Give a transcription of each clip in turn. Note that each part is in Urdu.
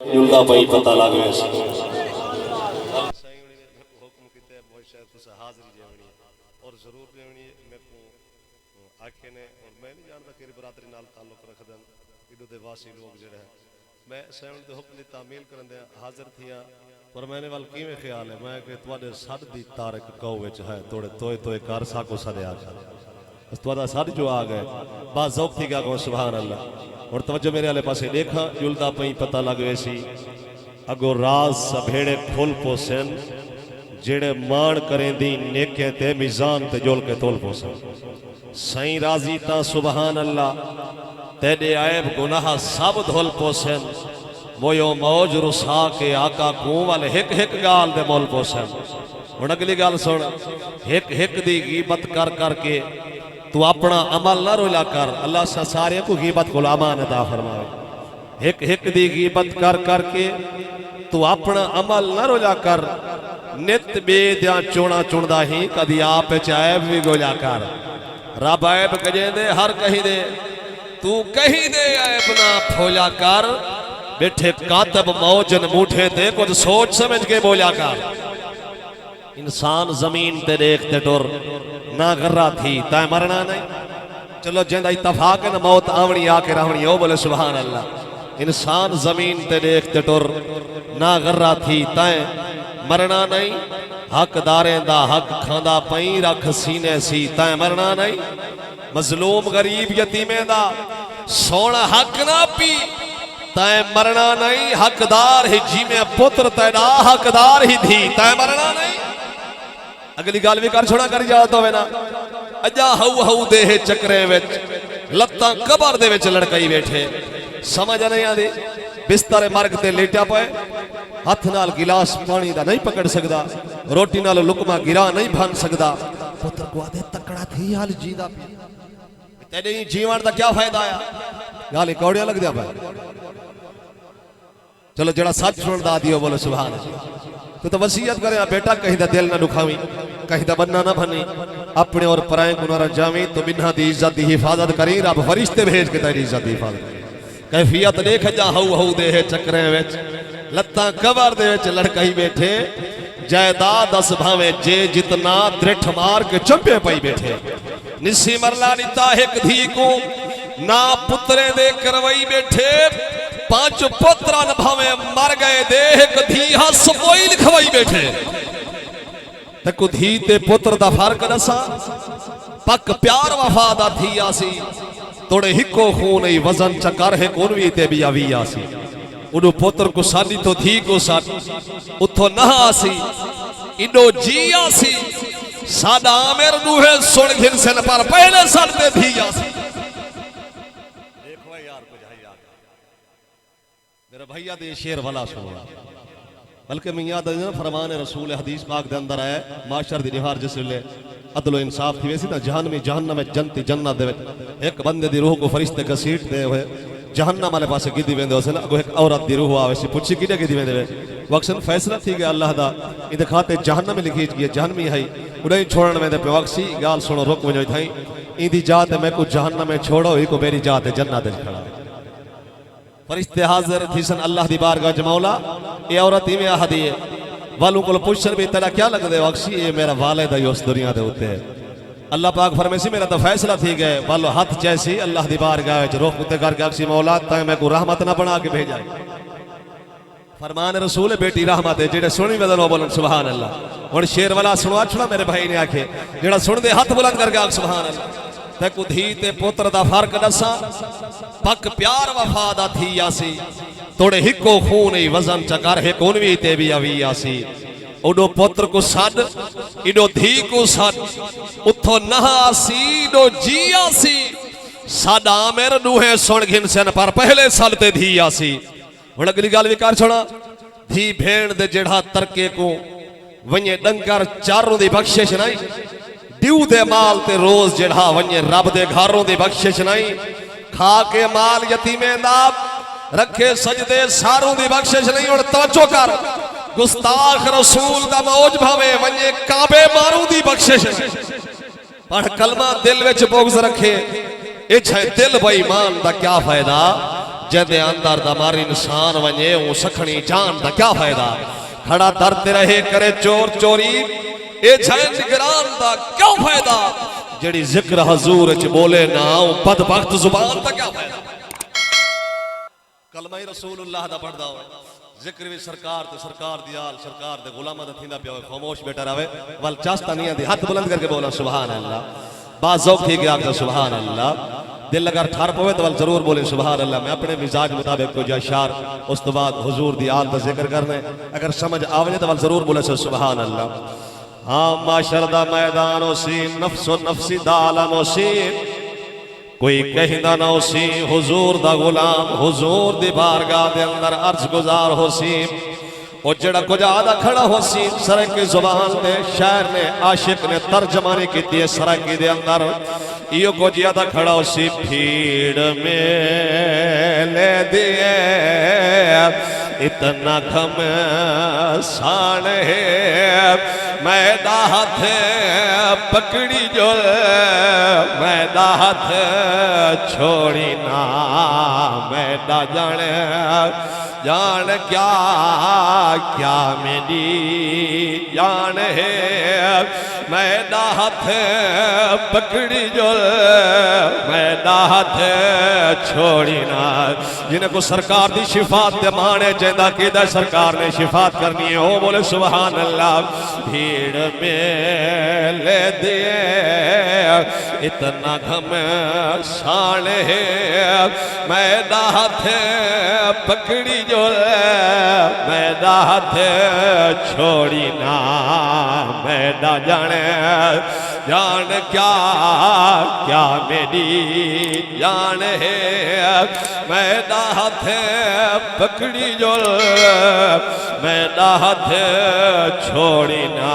جلدا پئی پتہ لگ گیا سی حکم کیتے ہیں بہت شاید تسا حاضری جیونی اور ضرور جیونی میں کو آکھے نے اور میں نہیں جانتا کہ برادری نال تعلق رکھ دن ادو دے واسی لوگ جڑے ہیں میں سیون دے حکم دی تعمیل کرن دے حاضر تھیاں پر میں نے وال کیویں خیال ہے میں کہ تواڈے سد دی تارک گاؤں وچ ہے توڑے توئے توئے کر ساکو سدیا کر اس تواڈا سد جو آ گئے با ذوق تھی گیا کہ سبحان اللہ اور توجہ میرے والے پاسے دیکھا جلدا پئی پتہ لگ ویسی اگو راز سبھیڑے کھول پوسن جڑے مان کریں دی نیکے تے میزان تے جول کے تول پوسن سائیں راضی تا سبحان اللہ تیڑے عیب گناہ سب دھول پوسن وہ یو موج رسا کے آقا کون والے ہک ہک گال دے مول پوسن اور اگلی گال سن ہک ہک دی غیبت کر کر کے تو اپنا عمل نہ رولا کر اللہ سے سارے کو غیبت کو امان عطا فرمائے ہک ہک دی غیبت کر کر کے تو اپنا عمل نہ رولا کر نت بے دیا چونا چوندہ ہی کدی آپ چائب بھی گولا کر رب عیب کجے دے ہر کہیں دے تو کہیں دے عیب نہ پھولا کر بیٹھے کاتب موجن موٹھے دے کچھ سوچ سمجھ کے بولا کر انسان زمین تے دیکھتے ٹور نہ غرہ تھی تائیں مرنا نہیں چلو جندہ اتفاق ہے نا موت آونی آکے رہنی ہو بولے سبحان اللہ انسان زمین تے دیکھتے ٹور نہ غرہ تھی تائیں مرنا نہیں حق داریں دا حق کھاندہ پئیں رکھ سینے سی تائیں مرنا نہیں مظلوم غریب یتیمیں دا سونا حق نہ پی تائیں مرنا نہیں حق دار ہی جی میں پتر تینا حق دار ہی دھی تائیں مرنا نہیں اگلی گال بھی کر چھوڑا کر جاتا ہوئے نا اجا ہو دے چکرے وچ لتاں قبر دے وچ لڑکائی بیٹھے سمجھ نہیں آدھی بستر مرگ تے لیٹیا پائے ہاتھ نال گلاس پانی دا نہیں پکڑ سکدا روٹی نال لقمہ گرا نہیں بھان سکدا پتر کو آدھے تکڑا تھی حال جیدہ پی تیرے ہی جیوان دا کیا فائدہ آیا گالی کوڑیا لگ دیا پائے چلو جڑا سچ چھوڑ دا دیو بولو سبحان تو وصیت کرے بیٹا کہیں دا دل نہ دکھاویں کہیں دا بننا نہ بھنی اپنے اور پرائیں گناہ جاویں تو منہ دی عزت دی حفاظت کریں رب فرشتے بھیج کے تیری عزت دی حفاظت کریں کیفیت دیکھ جا ہو دے چکرے وچ لتاں قبر دے وچ لڑکائی بیٹھے جائیداد اس بھاویں جے جتنا درٹھ مار کے چمپے پائی بیٹھے نسی مرلا نیتا ایک دھی کو نا پترے دے کروائی بیٹھے پانچ پتران بھاویں مر گئے دے ایک دھی ہاں سموئی لکھوائی بیٹھے تکو دھی تے پتر دا فرق نسا پک پیار وفادہ تھی آسی توڑے ہکو خونی وزن چکر ہے کونوی تے بھی آوی آسی انہوں پتر کو سانی تو دھی کو سانی اتھو نہ آسی انہوں جی آسی سادہ آمیر نوہے سن گھن سے پر پہلے سن تے دھی آسی دیکھو یار کچھ ہے یار میرا بھائیہ دے شیر والا سنوڑا بلکہ میں یاد ہے فرمان رسول حدیث پاک دے اندر آئے معاشر دی نہار جس لے عدل و انصاف تھی ویسی نا جہنم میں جنتی جنت دے ایک بندے دی روح کو فرشتے کا سیٹ دے ہوئے جہنم والے پاسے کی دی ویندے ہو سنا ایک عورت دی روح آوے سی پوچھی کی دی ویندے ہوئے وقت فیصلہ تھی گیا اللہ دا اندے کھاتے جہنم میں لکھی گیا جہنمی ہے انہیں چھوڑن میں دے پہ وقت سی گال سنو رک میں جو تھائیں اندی جات میں کو جہنم میں چھوڑو ہی کو میری جات جنت دے کھڑا فرشتے حاضر تھی سن اللہ دی بارگاہ مولا یہ عورت ہی میں آہدی ہے والوں کو پوچھن بھی تیرا کیا لگ دے وقت یہ میرا والد ہے اس دنیا دے ہوتے ہیں اللہ پاک فرمے سی میرا تو فیصلہ تھی گئے والو ہاتھ جیسی اللہ دی بارگاہ روح کتے کر کے اکسی مولا تائیں میں کو رحمت نہ بنا کے بھیجائے فرمان رسول بیٹی رحمت ہے جیڑے سنی بدنو بولن سبحان اللہ اور شیر والا سنوا چھوڑا میرے بھائی نے آکھے جیڑا سن دے ہاتھ بلند کر کے آکھ سبحان اللہ تیکو دھی تے پتر دا فرق نسا پک پیار وفادہ تھی آسی توڑے ہکو خونی وزن چکر ہے کونوی تے بھی آوی آسی انہوں پتر کو سد انہوں دھی کو سد اتھو نہ آسی انہوں جی آسی سادہ آمیر نوہے سن گھن سن پر پہلے سالتے دھی آسی اور اگلی گال بھی کار چھوڑا دھی بھیڑ دے جڑا ترکے کو ونیہ ڈنگر چاروں دی بخشش نہیں دیو دے مال تے روز جڑا ونیہ رب دے گھاروں دی بخشش نہیں کھا کے مال یتیمیں داب رکھے سجدے ساروں دی بخشش نہیں اور توجہ کر گستاخ رسول دا موج بھاوے ونیہ کعبے ماروں دی بخشش پڑھ کلمہ دل وچ بغض رکھے اچھے دل بے ایمان دا کیا فائدہ جدے اندر دا ماری انسان ونجے وہ سکھنی جان دا کیا فائدہ کھڑا درد رہے کرے چور چوری اے جھائن نگران دا کیا فائدہ جڑی ذکر حضور اچ بولے نا وہ بدبخت زبان دا کیا فائدہ کلمہ رسول اللہ دا پڑھ دا ہوئے ذکر بھی سرکار تے سرکار دی آل سرکار دے غلامہ دا تھیندا پیا ہوئے خاموش بیٹا رہے وال چاستہ نہیں آدھی ہاتھ بلند کر کے بولا سبحان اللہ بعض ذوق تھی کہ آپ کا سبحان اللہ دل اگر ٹھار پوے تو ضرور بولیں سبحان اللہ میں اپنے مزاج مطابق کو جو اشعار اس تو بعد حضور دی آل دا ذکر کرنے اگر سمجھ آونے تو ضرور بولیں سبحان اللہ ہاں معاشر دا میدان حسین نفس و نفسی دا عالم حسین کوئی کہندہ نہ حسین حضور دا غلام حضور دی بارگاہ دے اندر عرض گزار حسین اور جڑا کجا دا کھڑا حسین سرکی زبان دے شاعر نے عاشق نے ترجمانی کی دیئے سرکی دے اندر یہ کجا دا کھڑا حسین بھیڑ میں لے دیئے اتنا گھم سان ہے میدہ ہاتھ پکڑی جو میدہ ہاتھ چھوڑی نا میدہ جانے جان کیا میری جان ہے میدہ ہاتھ پکڑی جو میدہ ہاتھ چھوڑی نا جنہیں کو سرکار دی شفاعت دے مانے جیندہ کی دے سرکار نے شفاعت کرنی ہے وہ بولے سبحان اللہ بھیڑ میں لے دیے اتنا گھم شان ہے میدہ ہاتھ پکڑی جو میدہ ہاتھ چھوڑی نا میدہ جانے جان کیا میری جان ہے میدہ ہاتھ پکڑی جو میدہ ہاتھ چھوڑی نا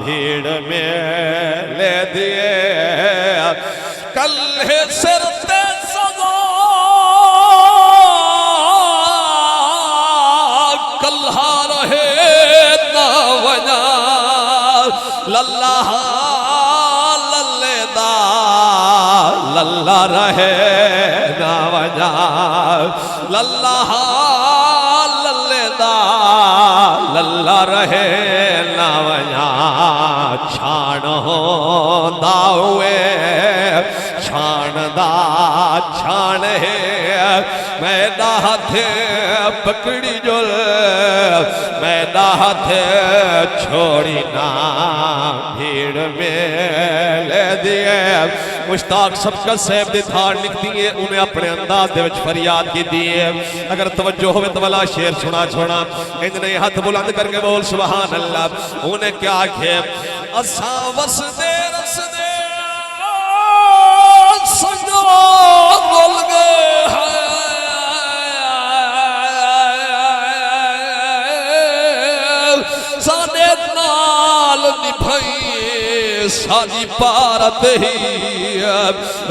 بھیڑ میں لے دیے کل ہے سرتے سزا کلہا رہے نا وجہ للہ للے دا للہ رہے نا وجہ للہ للے دا للہ رہے نا وجہ چھان ہوندا ہوئے چھان دا چھان ہے میدہ ہاتھ پکڑی جو میدہ ہاتھ چھوڑی نا بھیڑ میں لے دیے مشتاق سبقت صاحب دی تھاڑ لکھ دیئے انہیں اپنے انداز دے وچ فریاد کی دیئے اگر توجہ ہوئے تو والا شیر سنا چھوڑا انہیں ہاتھ بلند کر کے بول سبحان اللہ انہیں کیا کھے اساں وس دے رس دے سجا گل گئے سانے نال نبھائیے ساری پارت ہی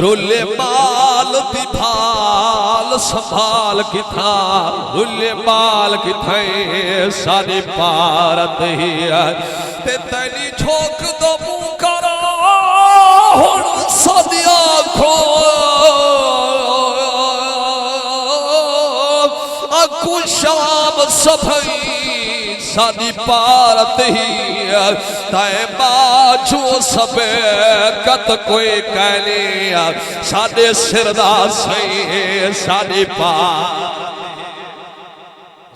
رولے مال دی بھال سنبھال کی تھا رولے مال کی تھائیں ساری پارت ہی تے تینی جھوک دو منہ کرا ہن صدیا کھو اکو شام سبھائی سادی پارت ہی تائیں باجو سبے کت کوئی کہنی سادے سردہ سہی سادی پارت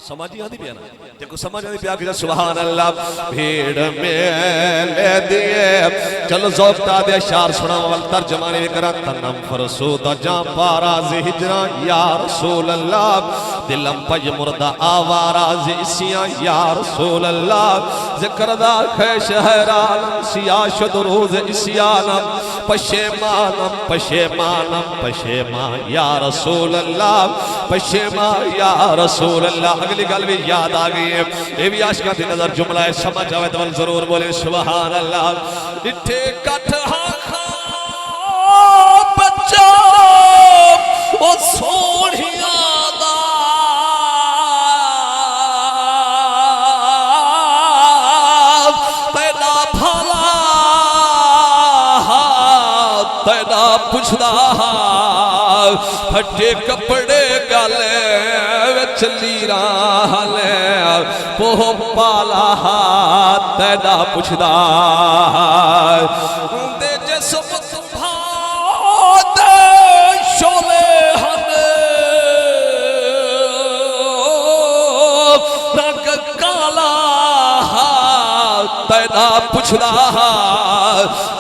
سمجھی آدھی پیانا دیکھو سمجھ آدھی پیا کہ سبحان اللہ بھیڑ میں لے دیئے چلو ذوق تا دے اشعار سنا وال ترجمانی کرا تنم فرسودہ جان پارازی ہجرہ یا رسول اللہ دلم پج مردہ آوارازی اسیاں یا رسول اللہ ذکر دا خیش حیران سیاش دروز اسیانم پشیمانم پشیمانم پشیمان یا رسول اللہ پشیمان یا رسول اللہ اگلی گل بھی یاد آگئی ہے یہ بھی عاشقہ تھی نظر جملہ ہے سمجھ آوے تو ضرور بولے سبحان اللہ ڈٹھے کٹھا خواب بچہ وہ سوڑھیاں دا تینا بھالا تینا پچھدا پھٹے کپڑے گالے وچ لیران پوہ پالا تیدا پچھدا دے جسم تمہاد شولے ہن رنگ کالا تیدا پچھدا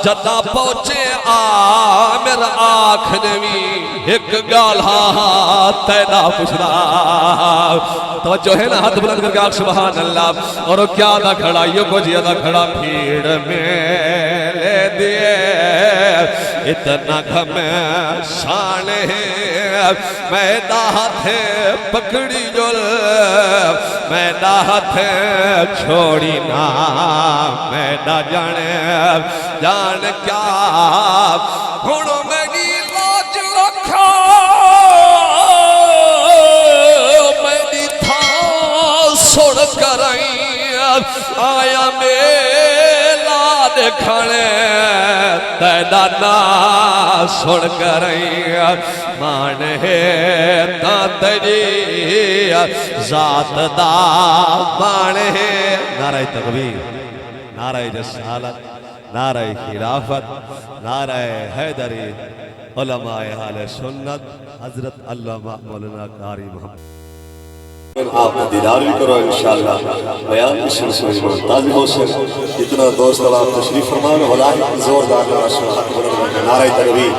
جدا پہنچے آمر آنکھ نوی ایک گالہ تیدا پچھدا توجہ ہے نا ہاتھ بلند کر کے آنکھ سبحان اللہ اور کیا دا کھڑا یہ کو جیا دا کھڑا بھیڑ میں لے دیے اتنا گھمیں شانے میں دا ہاتھ پکڑی جل میں دا ہاتھ چھوڑی نا میں دا جانے جان کیا گھڑوں میں گی لاج رکھا میں دی تھا سوڑ کرائیں آیا میلا دکھانے تیدا نا سوڑ کرائیں مان ہے تا تجی ذات دا مان ہے نعرہ تکبیر نعرہ رسالت نعرہ خلافت نعرہ حیدری علماء اہل سنت حضرت علامہ مولانا قاری محمد آپ نے دیدار بھی کرو انشاءاللہ بیان کی سلسلے میں تازی ہو سے اتنا دوست اللہ تشریف فرمائے ولاہی زوردار نعرہ تکبیر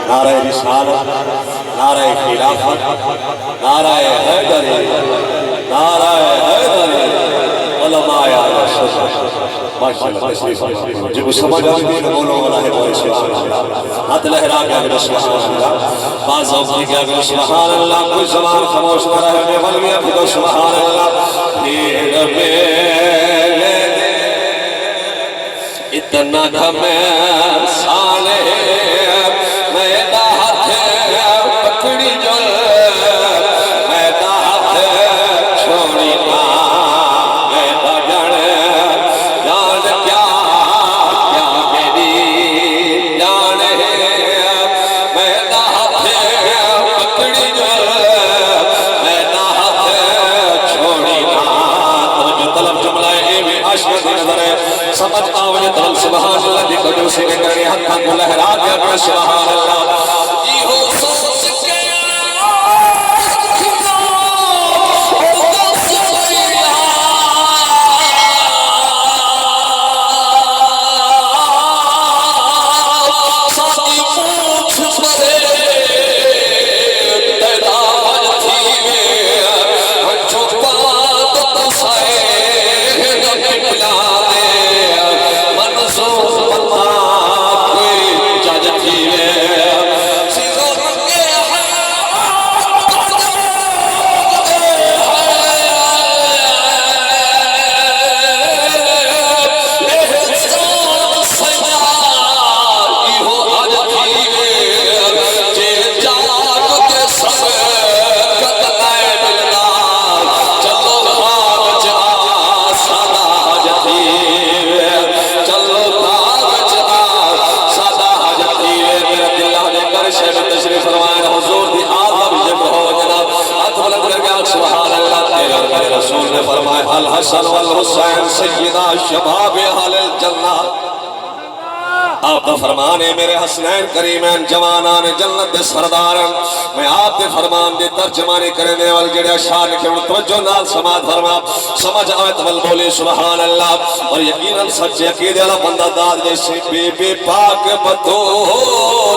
نعرہ رسالت نعرہ خلافت نعرہ حیدری نعرہ حیدری علماء اہل سنت ماشاءاللہ تشریف فرمائے جب سمجھ آگے بولو ولاہی بولے سبحان اللہ ہاتھ لہرا کے اگر سبحان اللہ بعض اوقی کے اگر سبحان اللہ کوئی زبان خاموش نہ رہے میں بلوی اپنی کو سبحان اللہ بھیڑ میں لے دے اتنا گھمیں سانے میں دا ہاتھ پکڑی جل میں دا ہاتھ چھوڑی نا میں دا جانے جان کیا کیا میری جان ہے میں دا ہاتھ پکڑی جل میں دا ہاتھ چھوڑی نا تو جو طلب جملہ اے میں عشق دی نظر ہے سمجھ آوے طلب سبحان اللہ دی قدر سے کرنے حق کو لہرا کے اپنے سبحان اللہ یہ ہو سوچ کے الحسن والحسین سیدہ شباب اہل الجنہ آپ کا فرمان ہے میرے حسنین کریمین جوانان جنت دے سردارن میں آپ کے فرمان دے ترجمانی کرنے وال جڑے اشعار لکھے ان توجہ نال سماعت فرما سمجھ آئے تو بولے سبحان اللہ اور یقیناً سچ عقیدے والا بندہ داد جیسے بی بی پاک بطول